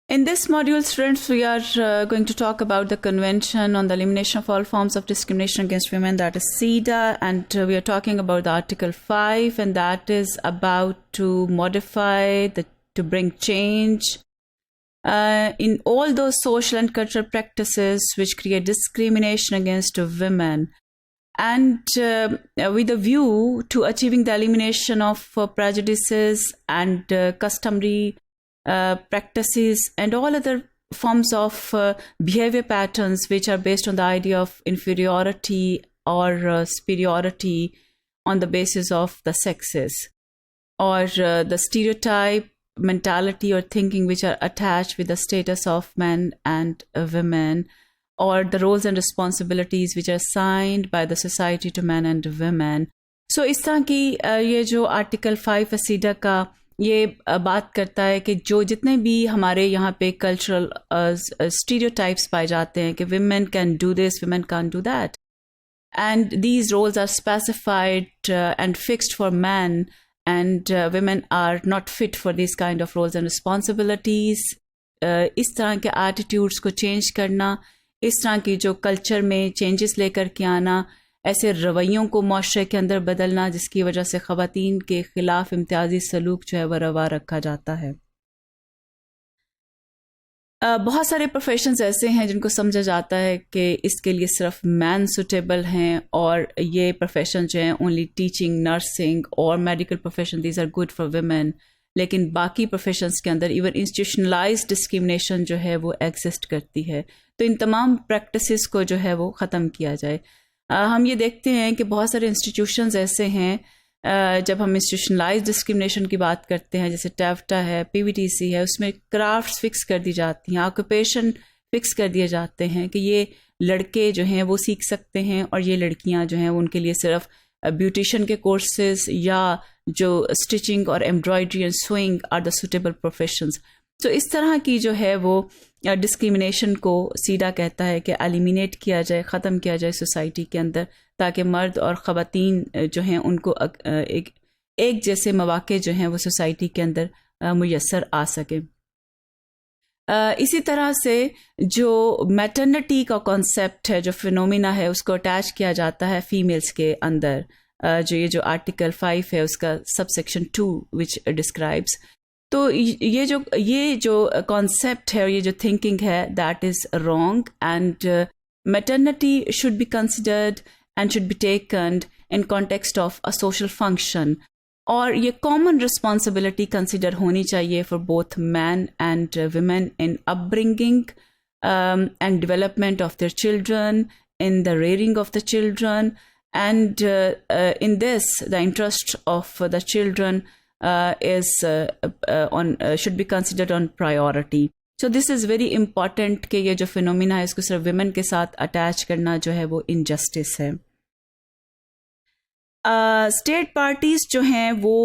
In this module, students, we are going to talk about the Convention on the Elimination of All Forms of Discrimination Against Women, that is CEDAW, and we are talking about the Article 5, and that is about to modify, to bring change in all those social and cultural practices which create discrimination against women, and with a view to achieving the elimination of prejudices and customary practices and all other forms of behavior patterns which are based on the idea of inferiority or superiority on the basis of the sexes, or the stereotype mentality or thinking which are attached with the status of men and women, or the roles and responsibilities which are assigned by the society to men and women. So اس طرح کی یہ جو article 5 CEDAW کا یہ بات کرتا ہے کہ جو جتنے بھی ہمارے یہاں پہ کلچرل اسٹیریوٹائپس پائے جاتے ہیں کہ women can do this, women can do that, and these roles are specified and fixed for men, and women are not fit for these kind of roles and responsibilities. اس طرح کے attitudes کو change کرنا, اس طرح کی جو culture میں changes لے کر کے آنا, ایسے رویوں کو معاشرے کے اندر بدلنا جس کی وجہ سے خواتین کے خلاف امتیازی سلوک جو ہے وہ روا رکھا جاتا ہے. بہت سارے پروفیشنز ایسے ہیں جن کو سمجھا جاتا ہے کہ اس کے لیے صرف مین سوٹیبل ہیں, اور یہ پروفیشن جو ہیں اونلی ٹیچنگ, نرسنگ اور medical profession, these are good for women. لیکن باقی پروفیشنز کے اندر ایون انسٹیٹیوشنلائزڈ ڈسکریمنیشن جو ہے وہ ایگزسٹ کرتی ہے. تو ان تمام پریکٹسز کو جو ہے وہ ختم کیا جائے. ہم یہ دیکھتے ہیں کہ بہت سارے انسٹیٹیوشنز ایسے ہیں, جب ہم انسٹیٹیوشنلائز ڈسکریمنیشن کی بات کرتے ہیں, جیسے ٹیفٹا ہے, PVTC ہے, اس میں کرافٹس فکس کر دی جاتی ہیں, آکوپیشن فکس کر دیے جاتے ہیں کہ یہ لڑکے جو ہیں وہ سیکھ سکتے ہیں, اور یہ لڑکیاں جو ہیں ان کے لیے صرف بیوٹیشین کے کورسز یا جو اسٹچنگ اور embroidery and sewing are the suitable professions. تو اس طرح کی جو ہے وہ ڈسکریمنیشن کو CEDAW کہتا ہے کہ ایلیمینیٹ کیا جائے, ختم کیا جائے سوسائٹی کے اندر, تاکہ مرد اور خواتین جو ہیں ان کو ایک جیسے مواقع جو ہیں وہ سوسائٹی کے اندر میسر آ سکے. اسی طرح سے جو میٹرنٹی کا کانسیپٹ ہے, جو فینومینا ہے, اس کو اٹیچ کیا جاتا ہے فیمیلز کے اندر, جو یہ جو آرٹیکل 5 ہے اس کا سب سیکشن 2 وچ ڈسکرائبس. تو یہ جو کانسیپٹ ہے اور یہ جو تھنکنگ ہے, that is wrong, and maternity should be considered and should be taken in context of a social function, اور یہ کامن رسپانسبلٹی کنسیڈر ہونی چاہیے for both men and women in upbringing and development of their children, in the rearing of the children, and in this the interest of the children should be considered on priority. So this is very important کہ یہ جو phenomena ہے اس کو صرف women کے ساتھ attach کرنا جو ہے وہ انجسٹس ہے. اسٹیٹ پارٹیز جو ہیں وہ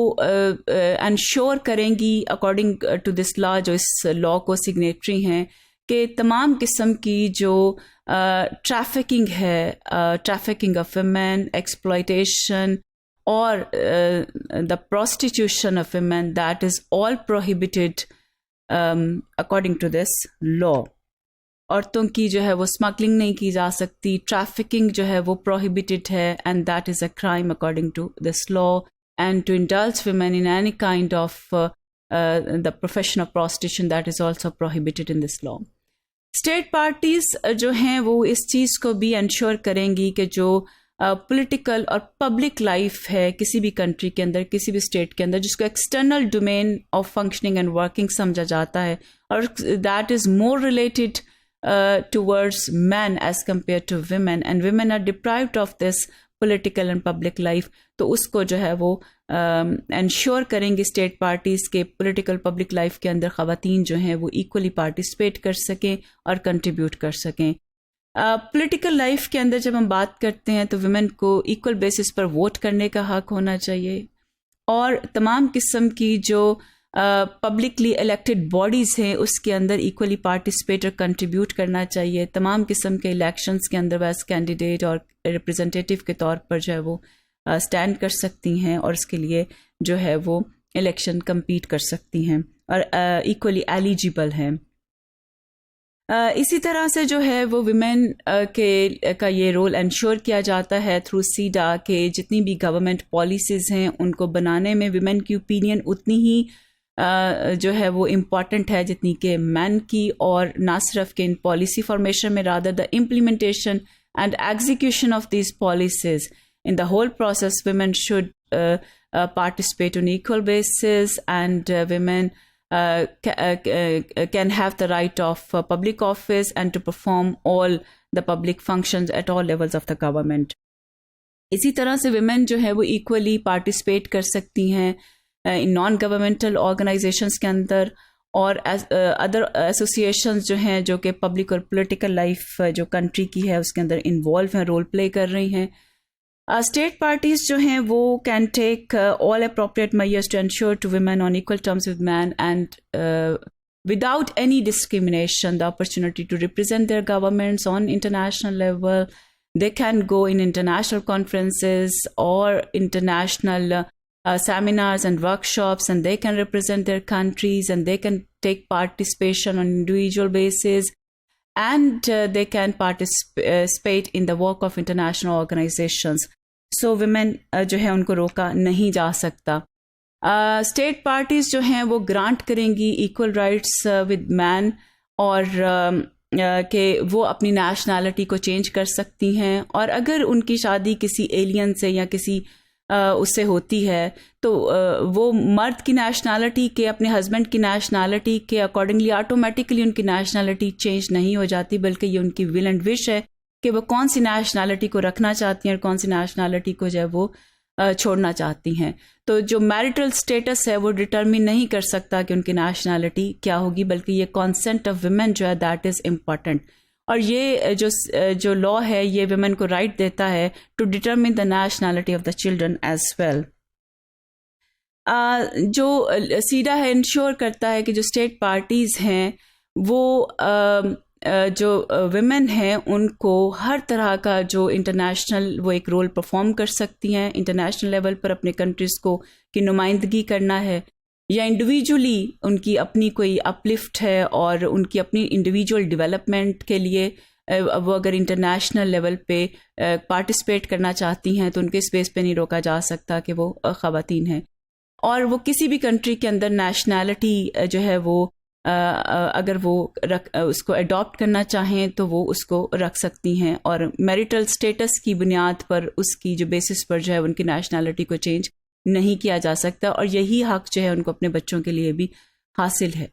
انشور کریں گی اکارڈنگ ٹو دس لا, جو اس لا کو سگنیٹری ہیں, کہ تمام قسم کی جو ٹریفکنگ ہے, trafficking of women, exploitation or the prostitution of women, that is all prohibited according to this law. عورتوں کی جو ہے وہ اسمگلنگ نہیں کی جا سکتی, ٹریفکنگ جو ہے وہ prohibited ہے, and that is a crime according to this law. And to indulge women in any kind of the profession of prostitution, that is also prohibited in this law. State parties جو ہیں وہ اس چیز کو بھی ensure کریں گی کہ جو پولیٹیکل اور پبلک لائف ہے کسی بھی کنٹری کے اندر, کسی بھی اسٹیٹ کے اندر, جس کو external domain of functioning and working سمجھا جاتا ہے, اور that is more related towards men as compare to women, and women are deprived of this political and public life. تو اس کو جو ہے وہ انشور کریں گے اسٹیٹ پارٹیز کے پولیٹیکل پبلک لائف کے اندر خواتین جو ہیں وہ ایکولی پارٹیسپیٹ کر سکیں اور کنٹریبیوٹ کر سکیں. پولیٹیکل لائف کے اندر جب ہم بات کرتے ہیں تو ویمن کو ایکول بیسس پر ووٹ کرنے کا حق ہونا چاہیے, اور تمام قسم کی جو پبلکلی الیکٹڈ باڈیز ہیں اس کے اندر ایکولی پارٹیسپیٹ اور کنٹریبیوٹ کرنا چاہیے. تمام قسم کے الیکشنز کے اندر ایز کینڈیڈیٹ اور ریپرزنٹیٹیو کے طور پر جو ہے وہ اسٹینڈ کر سکتی ہیں, اور اس کے لیے جو ہے وہ الیکشن کمپیٹ کر سکتی ہیں اور ایکولی ایلیجیبل ہیں. اسی طرح سے جو ہے وہ ویمن کا یہ رول انشور کیا جاتا ہے تھرو سیڈا کہ جتنی بھی گورنمنٹ پالیسیز ہیں ان کو بنانے میں ویمن کی اوپینین اتنی ہی جو ہے وہ امپورٹنٹ ہے جتنی کہ مین کی، اور نہ صرف کہ ان پالیسی فارمیشن میں rather the implementation and execution of these policies in the whole process. Women should participate on equal basis, and women can have the right of public office and to perform all the public functions at all levels of the government. اسی طرح سے women جو ہے وہ equally participate کر سکتی ہیں in non-governmental organizations کے اندر، اور ادر ایسوسیشنز جو ہیں جو کہ پبلک اور پولیٹیکل لائف جو کنٹری کی ہے اس کے اندر انوالو ہیں، رول پلے کر رہی ہیں. اسٹیٹ پارٹیز جو ہیں وہ can take all appropriate measures to ensure to women on equal terms with men and without any discrimination the opportunity to represent their governments on international level. They can go in international conferences or international seminars and workshops, and they can represent their countries, and they can take participation on individual basis, and they can participate in the work of international organizations. So women جو ہے ان کو روکا نہیں جا سکتا. State parties جو ہیں وہ گرانٹ کریں گی ایکول رائٹس ود مین، اور کہ وہ اپنی نیشنلٹی کو چینج کر سکتی ہیں، اور اگر ان کی شادی کسی ایلین سے یا کسی اس سے ہوتی ہے تو وہ مرد کی نیشنلٹی کے اپنے ہسبینڈ کی نیشنلٹی کے اکارڈنگلی آٹومیٹکلی ان کی نیشنلٹی چینج نہیں ہو جاتی، بلکہ یہ ان کی ول اینڈ وش ہے کہ وہ کون سی نیشنلٹی کو رکھنا چاہتی ہیں اور کون سی نیشنلٹی کو جو ہے وہ چھوڑنا چاہتی ہیں. تو جو میرٹل اسٹیٹس ہے وہ ڈٹرمن نہیں کر سکتا کہ ان کی نیشنلٹی کیا ہوگی، بلکہ یہ کانسنٹ آف ویمن جو ہے دیٹ از امپورٹنٹ. اور یہ جو لا ہے یہ ویمن کو رائٹ دیتا ہے to determine the nationality of the children as well. جو سیڈا ہے انشور کرتا ہے کہ جو اسٹیٹ پارٹیز ہیں وہ جو ویمن ہیں ان کو ہر طرح کا جو انٹرنیشنل وہ ایک رول پرفارم کر سکتی ہیں، انٹرنیشنل لیول پر اپنے کنٹریز کو کی نمائندگی کرنا ہے، یا انڈیویجولی ان کی اپنی کوئی اپلفٹ ہے اور ان کی اپنی انڈیویجول ڈیولپمنٹ کے لیے وہ اگر انٹرنیشنل لیول پہ پارٹیسپیٹ کرنا چاہتی ہیں تو ان کے اسپیس پہ نہیں روکا جا سکتا کہ وہ خواتین ہیں. اور وہ کسی بھی کنٹری کے اندر نیشنلٹی جو ہے وہ اگر وہ اس کو اڈاپٹ کرنا چاہیں تو وہ اس کو رکھ سکتی ہیں، اور میریٹل اسٹیٹس کی بنیاد پر اس کی جو بیسس پر جو ہے ان کی نیشنلٹی کو چینج نہیں کیا جا سکتا، اور یہی حق جو ہے ان کو اپنے بچوں کے لیے بھی حاصل ہے.